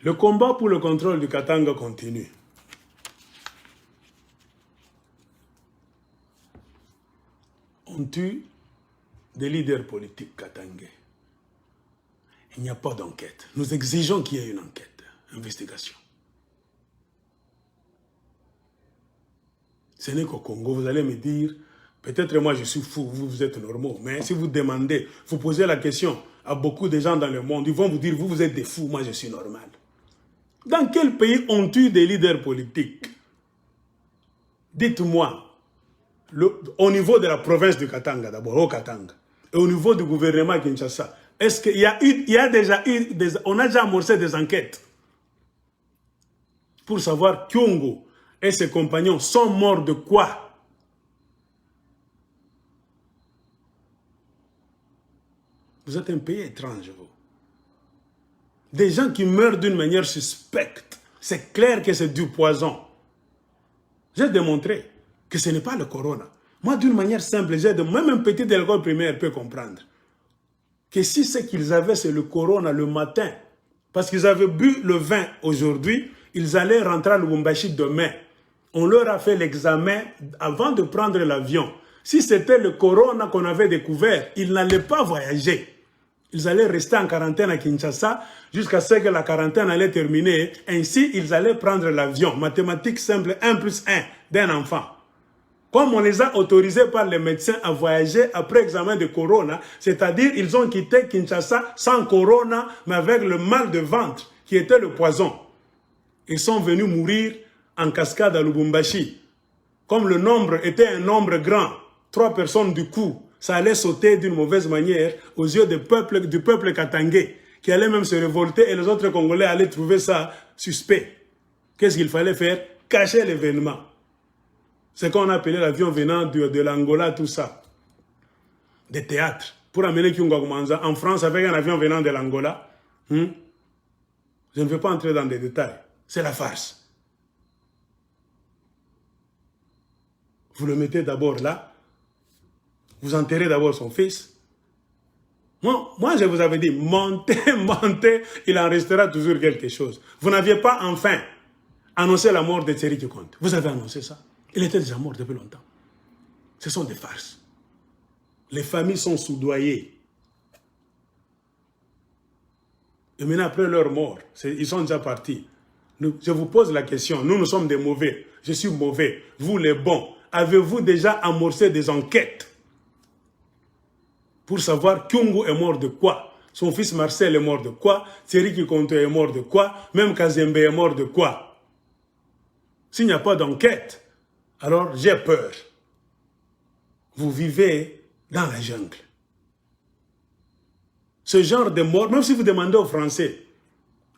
Le combat pour le contrôle du Katanga continue. On tue des leaders politiques katangais. Il n'y a pas d'enquête. Nous exigeons qu'il y ait une enquête, investigation. Ce n'est qu'au Congo, vous allez me dire, peut-être moi je suis fou, vous êtes normaux, mais si vous demandez, vous posez la question à beaucoup de gens dans le monde, ils vont vous dire, vous êtes des fous, moi je suis normal. Dans quel pays on tue des leaders politiques? Dites-moi, au niveau de la province du Katanga, d'abord, au Katanga, et au niveau du gouvernement Kinshasa, est-ce qu'il y a déjà eu, on a déjà amorcé des enquêtes pour savoir Kyungu et ses compagnons sont morts de quoi? Vous êtes un pays étrange, vous. Des gens qui meurent d'une manière suspecte, c'est clair que c'est du poison. J'ai démontré que ce n'est pas le corona. Moi, d'une manière simple, même un petit de l'école primaire peut comprendre que si ce qu'ils avaient, c'est le corona le matin, parce qu'ils avaient bu le vin aujourd'hui, ils allaient rentrer à Lubumbashi demain. On leur a fait l'examen avant de prendre l'avion. Si c'était le corona qu'on avait découvert, ils n'allaient pas voyager. Ils allaient rester en quarantaine à Kinshasa jusqu'à ce que la quarantaine allait terminer. Ainsi, ils allaient prendre l'avion. Mathématiques simples, 1 plus 1 d'un enfant. Comme on les a autorisés par les médecins à voyager après examen de corona, c'est-à-dire ils ont quitté Kinshasa sans corona, mais avec le mal de ventre, qui était le poison. Ils sont venus mourir en cascade à Lubumbashi. Comme le nombre était un nombre grand, 3 personnes du coup, ça allait sauter d'une mauvaise manière aux yeux du peuple katangais, qui allait même se révolter et les autres Congolais allaient trouver ça suspect. Qu'est-ce qu'il fallait faire? Cacher l'événement. C'est qu'on appelait l'avion venant de l'Angola, tout ça. Des théâtres. Pour amener Kyungu Manza en France avec un avion venant de l'Angola. Je ne vais pas entrer dans des détails. C'est la farce. Vous le mettez d'abord là. Vous enterrez d'abord son fils. Moi, je vous avais dit, montez, montez, il en restera toujours quelque chose. Vous n'aviez pas enfin annoncé la mort de Thierry Kikonte. Vous avez annoncé ça. Il était déjà mort depuis longtemps. Ce sont des farces. Les familles sont soudoyées. Et maintenant, après leur mort, ils sont déjà partis. Je vous pose la question. Nous sommes des mauvais. Je suis mauvais. Vous, les bons. Avez-vous déjà amorcé des enquêtes pour savoir Kyungu est mort de quoi? Son fils Marcel est mort de quoi? Thierry Kikonte est mort de quoi? Même Kazembe est mort de quoi? S'il n'y a pas d'enquête, alors j'ai peur. Vous vivez dans la jungle. Ce genre de mort, même si vous demandez aux Français,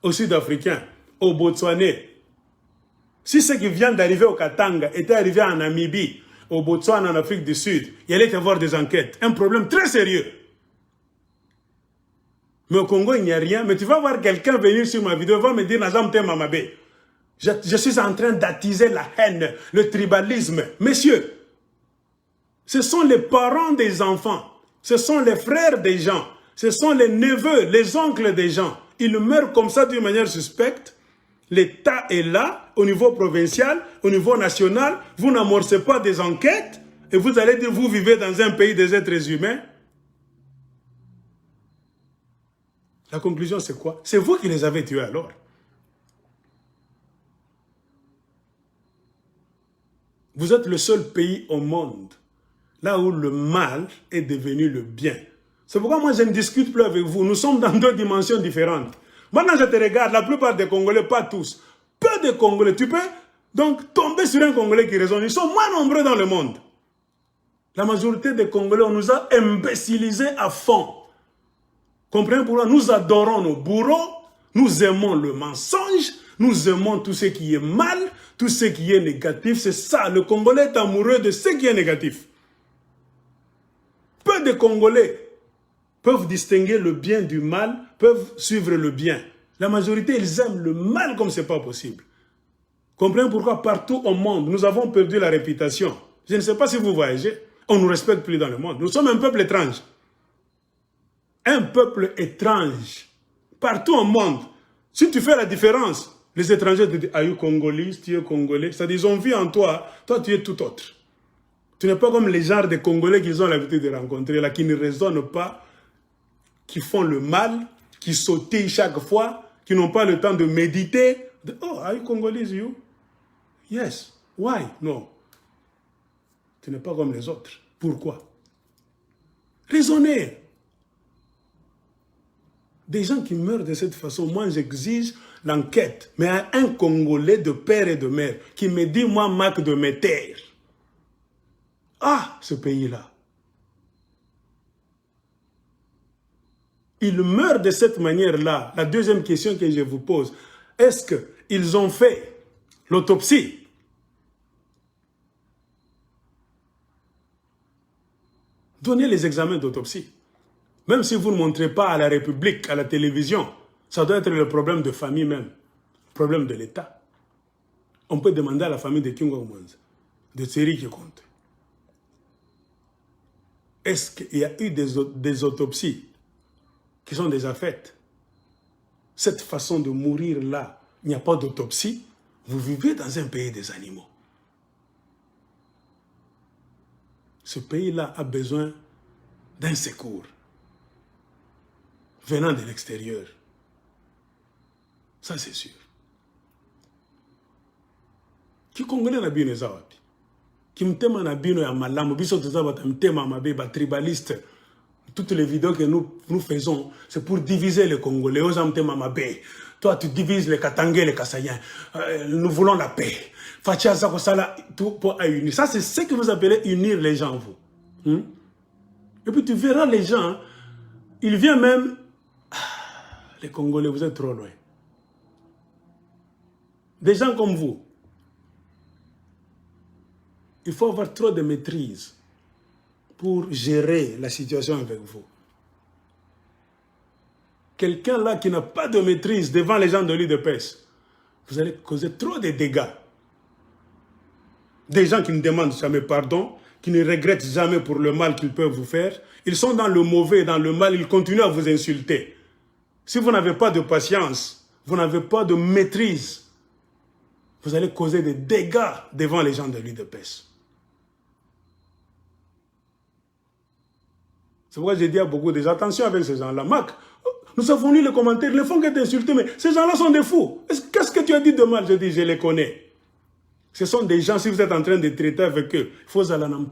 aux Sud-Africains, aux Botswanais, si ce qui vient d'arriver au Katanga était arrivé en Namibie, au Botswana, en Afrique du Sud, il allait y avoir des enquêtes. Un problème très sérieux. Mais au Congo, il n'y a rien. Mais tu vas voir quelqu'un venir sur ma vidéo, va me dire, Nazam Te Mamabé. Je suis en train d'attiser la haine, le tribalisme. Messieurs, ce sont les parents des enfants, ce sont les frères des gens, ce sont les neveux, les oncles des gens. Ils meurent comme ça d'une manière suspecte. L'État est là, au niveau provincial, au niveau national. Vous n'amorcez pas des enquêtes et vous allez dire vous vivez dans un pays des êtres humains. La conclusion, c'est quoi? C'est vous qui les avez tués alors. Vous êtes le seul pays au monde, là où le mal est devenu le bien. C'est pourquoi moi je ne discute plus avec vous. Nous sommes dans 2 dimensions différentes. Maintenant je te regarde, la plupart des Congolais, pas tous, peu de Congolais, tu peux donc tomber sur un Congolais qui raisonne. Ils sont moins nombreux dans le monde. La majorité des Congolais, on nous a imbécilisés à fond. Comprenez pourquoi? Nous adorons nos bourreaux, nous aimons le mensonge, nous aimons tout ce qui est mal, tout ce qui est négatif. C'est ça, le Congolais est amoureux de ce qui est négatif. Peu de Congolais peuvent distinguer le bien du mal, peuvent suivre le bien. La majorité, ils aiment le mal comme ce n'est pas possible. Comprenez pourquoi partout au monde, nous avons perdu la réputation. Je ne sais pas si vous voyagez, on ne nous respecte plus dans le monde. Nous sommes un peuple étrange. Un peuple étrange. Partout au monde, Si tu fais la différence, les étrangers te disent, ah, tu es congolais, tu es congolais. C'est-à-dire, ils ont vu en toi, toi tu es tout autre. Tu n'es pas comme les genres de Congolais qu'ils ont l'habitude de rencontrer, là, qui ne raisonnent pas, qui font le mal, qui sautillent chaque fois, qui n'ont pas le temps de méditer. Oh, are you Congolese, you? Yes. Why? Non. Tu n'es pas comme les autres. Pourquoi? Raisonnez. Des gens qui meurent de cette façon, moi j'exige l'enquête. Mais un Congolais de père et de mère qui me dit, moi, Mac de mes terres. Ah, ce pays-là. Il meurt de cette manière-là. La deuxième question que je vous pose, est-ce qu'ils ont fait l'autopsie? Donnez les examens d'autopsie. Même si vous ne montrez pas à la République, à la télévision, ça doit être le problème de famille même, le problème de l'État. On peut demander à la famille de Kingo Mwanza, de Tseri qui compte. Est-ce qu'il y a eu des autopsies qui sont déjà faites? Cette façon de mourir là, il n'y a pas d'autopsie. Vous vivez dans un pays des animaux. Ce pays-là a besoin d'un secours venant de l'extérieur. Ça, c'est sûr. Qui congolais na bino zawapi? Qui mtema na bino ya malamu, biso tozabata mtema mabe ba tribaliste. Toutes les vidéos que nous faisons, c'est pour diviser les Congolais. Oza mtema mabe. Toi, tu divises les Katangais, les Kassaïens. Nous voulons la paix. Fatia Zakosala, tout pour unir. Ça, c'est ce que vous appelez unir les gens, vous. Et puis tu verras les gens, ils viennent même... Les Congolais, vous êtes trop loin. Des gens comme vous, il faut avoir trop de maîtrise pour gérer la situation avec vous. Quelqu'un là qui n'a pas de maîtrise devant les gens de l'UDPS, vous allez causer trop de dégâts. Des gens qui ne demandent jamais pardon, qui ne regrettent jamais pour le mal qu'ils peuvent vous faire. Ils sont dans le mauvais, dans le mal, ils continuent à vous insulter. Si vous n'avez pas de patience, vous n'avez pas de maîtrise, vous allez causer des dégâts devant les gens de l'UDPS. C'est pourquoi j'ai dit à beaucoup de gens, attention avec ces gens-là. Mac, nous avons lu les commentaires, ils ne font que t'insulter, mais ces gens-là sont des fous. Qu'est-ce que tu as dit de mal? Je dis, je les connais. Ce sont des gens, si vous êtes en train de traiter avec eux, il faut un homme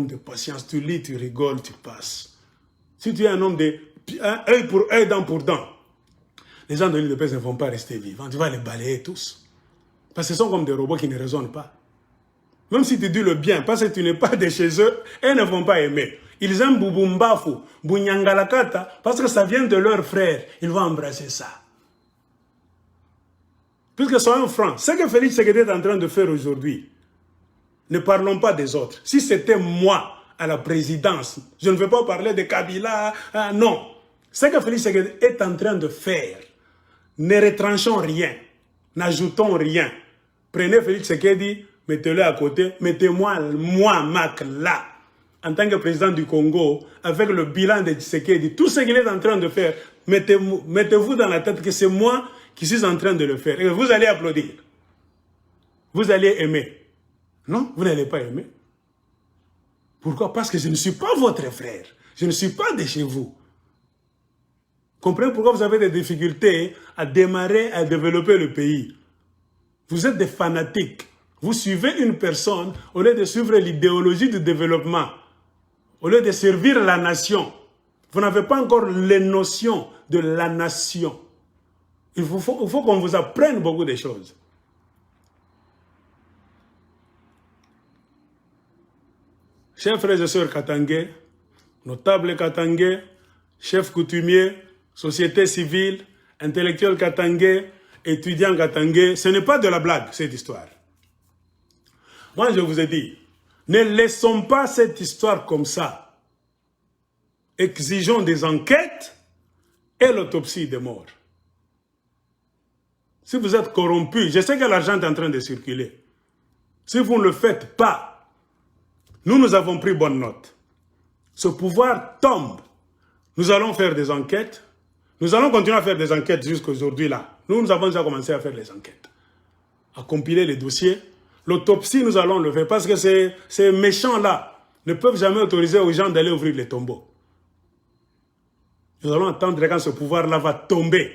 de patience, tu lis, tu rigoles, tu passes. Si tu es un homme de œil pour œil, dent pour dent, les gens de l'UDPS ne vont pas rester vivants, tu vas les balayer tous. Parce que ce sont comme des robots qui ne raisonnent pas. Même si tu dis le bien, parce que tu n'es pas de chez eux, ils ne vont pas aimer. Ils aiment Boubumbafu, Bounyangalakata, parce que ça vient de leur frère. Ils vont embrasser ça. Puisque soyons francs, ce que Félix Tshisekedi est en train de faire aujourd'hui, ne parlons pas des autres. Si c'était moi à la présidence, je ne veux pas parler de Kabila, non. Ce que Félix Tshisekedi est en train de faire, ne retranchons rien, n'ajoutons rien. Prenez Félix Tshisekedi, mettez-le à côté, mettez-moi, moi, Mac, là, en tant que président du Congo, avec le bilan de Tshisekedi, tout ce qu'il est en train de faire, mettez-vous dans la tête que c'est moi qui suis en train de le faire. Et vous allez applaudir. Vous allez aimer. Non, vous n'allez pas aimer. Pourquoi? Parce que je ne suis pas votre frère. Je ne suis pas de chez vous. Comprenez pourquoi vous avez des difficultés à démarrer, à développer le pays. Vous êtes des fanatiques. Vous suivez une personne au lieu de suivre l'idéologie du développement, au lieu de servir la nation. Vous n'avez pas encore les notions de la nation. Il faut qu'on vous apprenne beaucoup de choses. Chers frères et sœurs katangais, notables katangais, chefs coutumiers, société civile, intellectuels katangais, étudiants katangais, ce n'est pas de la blague cette histoire. Moi je vous ai dit, ne laissons pas cette histoire comme ça. Exigeons des enquêtes et l'autopsie des morts. Si vous êtes corrompu, je sais que l'argent est en train de circuler. Si vous ne le faites pas, nous avons pris bonne note. Ce pouvoir tombe. Nous allons faire des enquêtes. Nous allons continuer à faire des enquêtes jusqu'à aujourd'hui là. Nous avons déjà commencé à faire les enquêtes, à compiler les dossiers. L'autopsie, nous allons le faire parce que ces méchants-là ne peuvent jamais autoriser aux gens d'aller ouvrir les tombeaux. Nous allons attendre quand ce pouvoir-là va tomber.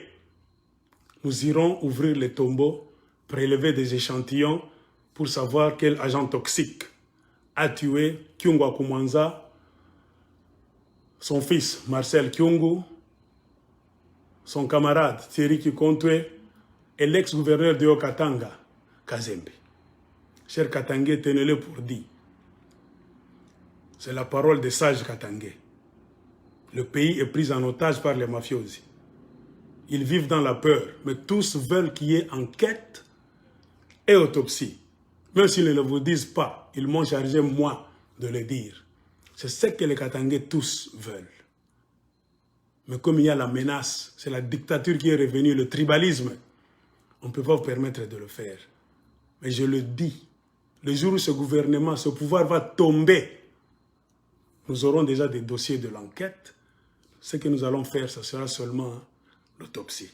Nous irons ouvrir les tombeaux, prélever des échantillons pour savoir quel agent toxique a tué Kyungu Akumwanza, son fils Marcel Kyungu, son camarade Thierry Kikontwe et l'ex-gouverneur de Haut-Katanga, Kazembe. Cher Katangé, tenez-le pour dit. C'est la parole des sages Katangé. Le pays est pris en otage par les mafiosi. Ils vivent dans la peur, mais tous veulent qu'il y ait enquête et autopsie. Même s'ils ne vous disent pas, ils m'ont chargé, moi, de le dire. C'est ce que les Katangais tous veulent. Mais comme il y a la menace, c'est la dictature qui est revenue, le tribalisme, on ne peut pas vous permettre de le faire. Mais je le dis, le jour où ce gouvernement, ce pouvoir va tomber, nous aurons déjà des dossiers de l'enquête. Ce que nous allons faire, ce sera seulement l'autopsie.